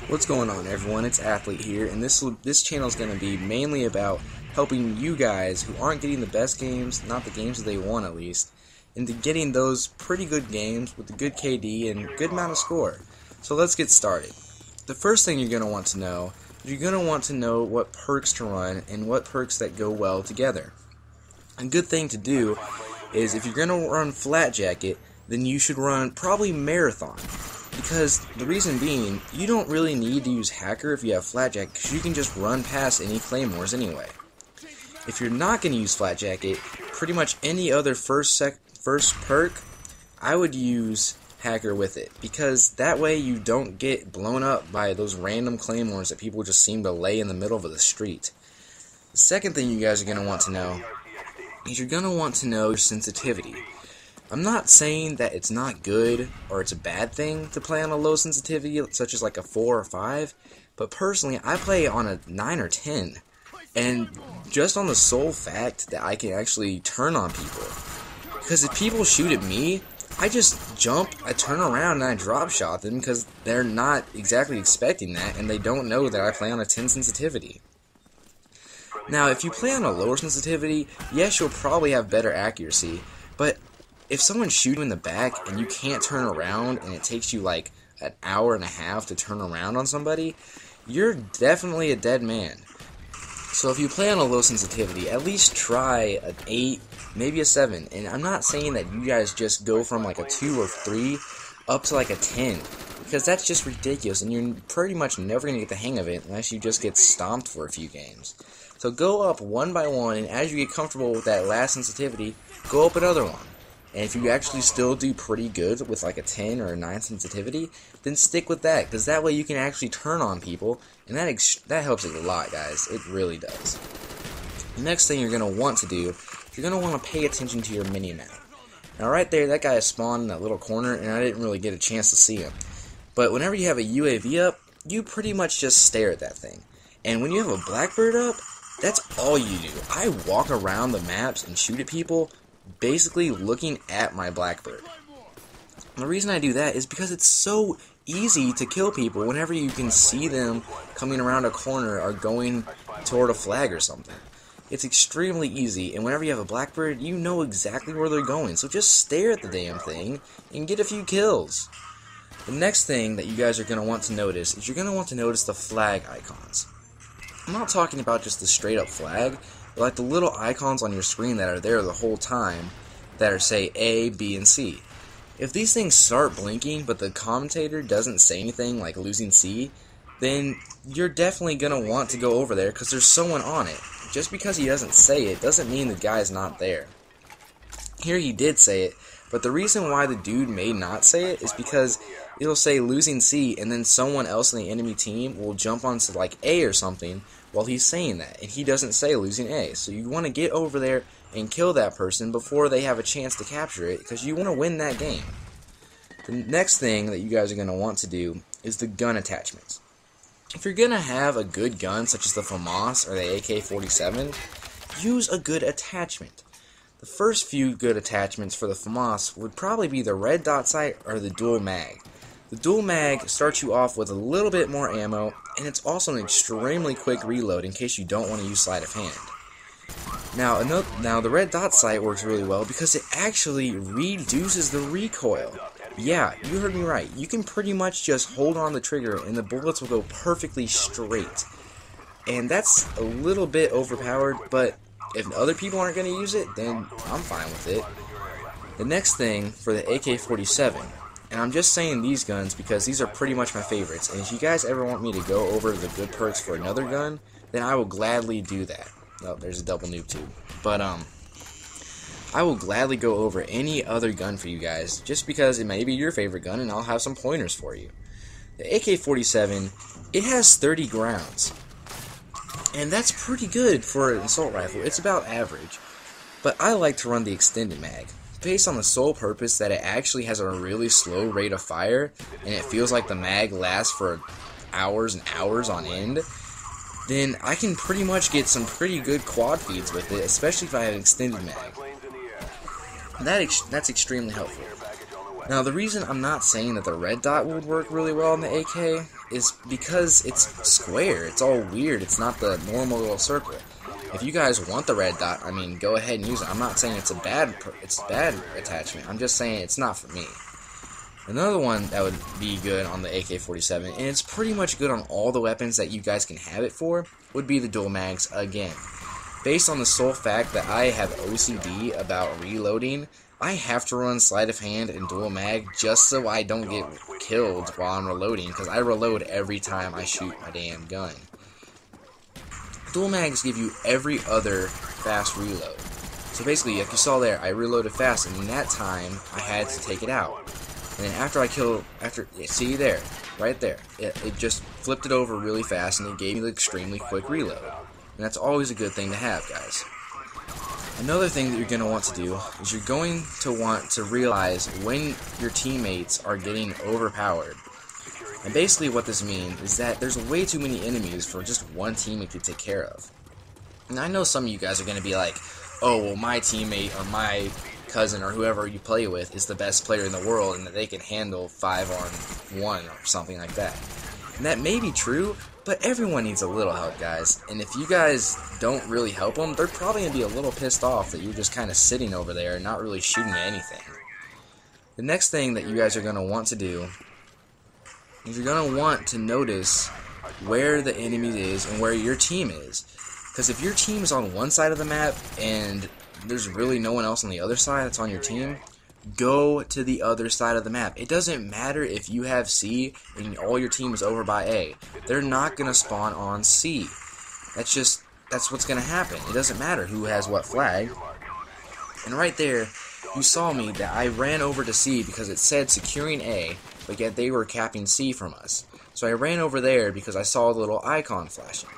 What's going on, everyone? It's Athlete here, and this channel is going to be mainly about helping you guys who aren't getting the best games, not the games that they want at least, into getting those pretty good games with a good KD and good amount of score. So let's get started. The first thing you're going to want to know is you're going to want to know what perks to run and what perks that go well together. A good thing to do is if you're going to run Flat Jacket, then you should run probably Marathon. Because the reason being, you don't really need to use Hacker if you have Flat Jacket, because you can just run past any Claymores anyway. If you're not going to use Flat Jacket, pretty much any other first perk, I would use Hacker with it, because that way you don't get blown up by those random Claymores that people just seem to lay in the middle of the street. The second thing you guys are going to want to know is you're going to want to know your sensitivity. I'm not saying that it's not good or it's a bad thing to play on a low sensitivity such as like a 4 or 5, but personally I play on a 9 or 10, and just on the sole fact that I can actually turn on people. Because if people shoot at me, I just jump, I turn around and I drop shot them because they're not exactly expecting that and they don't know that I play on a 10 sensitivity. Now if you play on a lower sensitivity, yes, you'll probably have better accuracy, but if someone's shooting in the back and you can't turn around and it takes you like an hour and a half to turn around on somebody, you're definitely a dead man. So if you play on a low sensitivity, at least try an 8, maybe a 7. And I'm not saying that you guys just go from like a 2 or 3 up to like a 10, because that's just ridiculous and you're pretty much never going to get the hang of it unless you just get stomped for a few games. So go up one by one, and as you get comfortable with that last sensitivity, go up another one. And if you actually still do pretty good with like a 10 or a 9 sensitivity, then stick with that, because that way you can actually turn on people, and that helps a lot, guys. It really does. The next thing you're going to want to do, you're going to want to pay attention to your mini-map. Now right there, that guy is spawned in that little corner, and I didn't really get a chance to see him. But whenever you have a UAV up, you pretty much just stare at that thing. And when you have a Blackbird up, that's all you do. I walk around the maps and shoot at people, basically looking at my Blackbird. And the reason I do that is because it's so easy to kill people whenever you can see them coming around a corner or going toward a flag or something. It's extremely easy, and whenever you have a Blackbird, you know exactly where they're going, so just stare at the damn thing and get a few kills. The next thing that you guys are going to want to notice is you're going to want to notice the flag icons. I'm not talking about just the straight up flag, but like the little icons on your screen that are there the whole time that are, say, A, B, and C. If these things start blinking but the commentator doesn't say anything like losing C, then you're definitely going to want to go over there because there's someone on it. Just because he doesn't say it doesn't mean the guy's not there. Here he did say it, but the reason why the dude may not say it is because it'll say losing C, and then someone else in the enemy team will jump onto like A or something while he's saying that, and he doesn't say losing A. So you want to get over there and kill that person before they have a chance to capture it, because you want to win that game. The next thing that you guys are going to want to do is the gun attachments. If you're going to have a good gun, such as the FAMAS or the AK-47, use a good attachment. The first few good attachments for the FAMAS would probably be the red dot sight or the dual mag. The dual mag starts you off with a little bit more ammo, and it's also an extremely quick reload in case you don't want to use sleight of hand. Now the red dot sight works really well because it actually reduces the recoil. Yeah, you heard me right. You can pretty much just hold on the trigger and the bullets will go perfectly straight. And that's a little bit overpowered, but if other people aren't going to use it, then I'm fine with it. The next thing for the AK-47, and I'm just saying these guns because these are pretty much my favorites, and if you guys ever want me to go over the good perks for another gun, then I will gladly do that. Oh, there's a double noob too. But, I will gladly go over any other gun for you guys, just because it may be your favorite gun, and I'll have some pointers for you. The AK-47, it has 30 rounds. And that's pretty good for an assault rifle. It's about average. But I like to run the extended mag, based on the sole purpose that it actually has a really slow rate of fire, and it feels like the mag lasts for hours and hours on end. Then I can pretty much get some pretty good quad feeds with it, especially if I have an extended mag. That's extremely helpful. Now, the reason I'm not saying that the red dot would work really well on the AK, is because it's square. It's all weird. It's not the normal little circle. If you guys want the red dot, I mean, go ahead and use it. I'm not saying it's a bad attachment. I'm just saying it's not for me. Another one that would be good on the AK-47, and it's pretty much good on all the weapons that you guys can have it for, would be the dual mags again. Based on the sole fact that I have OCD about reloading, I have to run sleight of hand and dual mag just so I don't get killed while I'm reloading, because I reload every time I shoot my damn gun. Dual mags give you every other fast reload. So basically, like you saw there, I reloaded fast, and in that time, I had to take it out. And then see there, right there, it just flipped it over really fast, and it gave me the extremely quick reload. And that's always a good thing to have, guys. Another thing that you're going to want to do is you're going to want to realize when your teammates are getting overpowered. And basically what this means is that there's way too many enemies for just one teammate to take care of. And I know some of you guys are going to be like, oh, well, my teammate or my cousin or whoever you play with is the best player in the world and that they can handle 5-on-1 or something like that. And that may be true, but everyone needs a little help, guys. And if you guys don't really help them, they're probably going to be a little pissed off that you're just kind of sitting over there and not really shooting at anything. The next thing that you guys are going to want to do is you're going to want to notice where the enemy is and where your team is. Because if your team is on one side of the map and there's really no one else on the other side that's on your team, go to the other side of the map. It doesn't matter if you have C and all your team is over by A. They're not going to spawn on C. That's what's going to happen. It doesn't matter who has what flag. And right there, you saw me that I ran over to C because it said securing A, but yet they were capping C from us. So I ran over there because I saw the little icon flashing.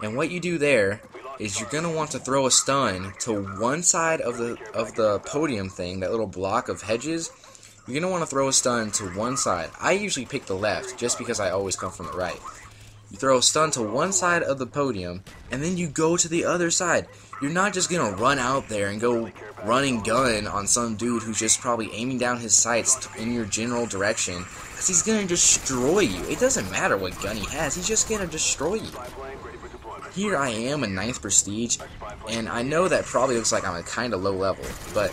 And what you do there is you're going to want to throw a stun to one side of the podium thing, that little block of hedges. You're going to want to throw a stun to one side. I usually pick the left just because I always come from the right. You throw a stun to one side of the podium, and then you go to the other side. You're not just going to run out there and go running gun on some dude who's just probably aiming down his sights in your general direction, because he's going to destroy you. It doesn't matter what gun he has, he's just going to destroy you. Here I am a 9th Prestige, and I know that probably looks like I'm a kind of low level, but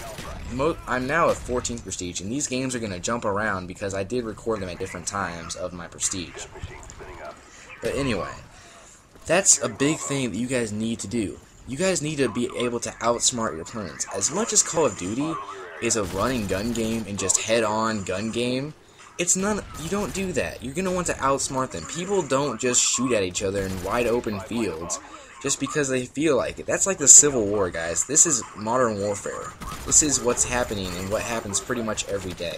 I'm now a 14th Prestige, and these games are going to jump around because I did record them at different times of my Prestige. But anyway, that's a big thing that you guys need to do. You guys need to be able to outsmart your opponents. As much as Call of Duty is a running gun game and just head-on gun game, you don't do that. You're going to want to outsmart them. People don't just shoot at each other in wide open fields just because they feel like it. That's like the Civil War, guys. This is modern warfare. This is what's happening and what happens pretty much every day.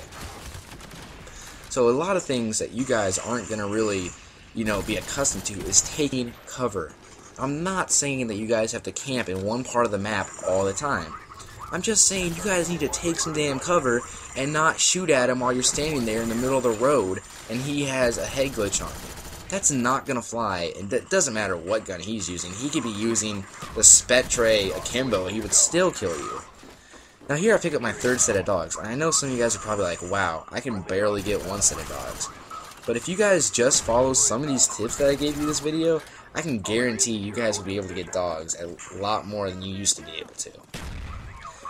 So a lot of things that you guys aren't going to really, be accustomed to is taking cover. I'm not saying that you guys have to camp in one part of the map all the time. I'm just saying you guys need to take some damn cover and not shoot at him while you're standing there in the middle of the road and he has a head glitch on you. That's not gonna fly, and that doesn't matter what gun he's using. He could be using the Spectre Akimbo and he would still kill you. Now here I pick up my 3rd set of dogs, and I know some of you guys are probably like, wow, I can barely get 1 set of dogs. But if you guys just follow some of these tips that I gave you this video, I can guarantee you guys will be able to get dogs a lot more than you used to be able to.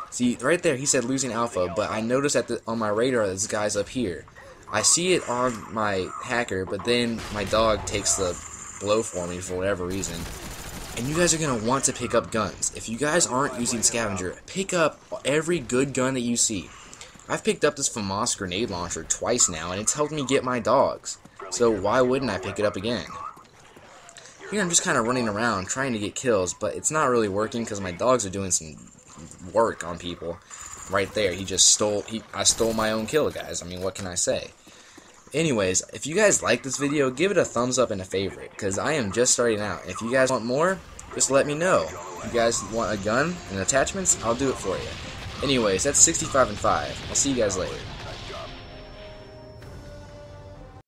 See, right there, he said losing alpha, but I noticed on my radar this guy's up here. I see it on my hacker, but then my dog takes the blow for me for whatever reason. And you guys are going to want to pick up guns. If you guys aren't using Scavenger, pick up every good gun that you see. I've picked up this FAMAS grenade launcher twice now, and it's helped me get my dogs. So why wouldn't I pick it up again? Here I'm just kind of running around trying to get kills, but it's not really working because my dogs are doing some work on people. Right there, I stole my own kill, guys. I mean, what can I say? Anyways, if you guys like this video, give it a thumbs up and a favorite, because I am just starting out. If you guys want more, just let me know. If you guys want a gun and attachments, I'll do it for you. Anyways, that's 65 and 5. I'll see you guys later.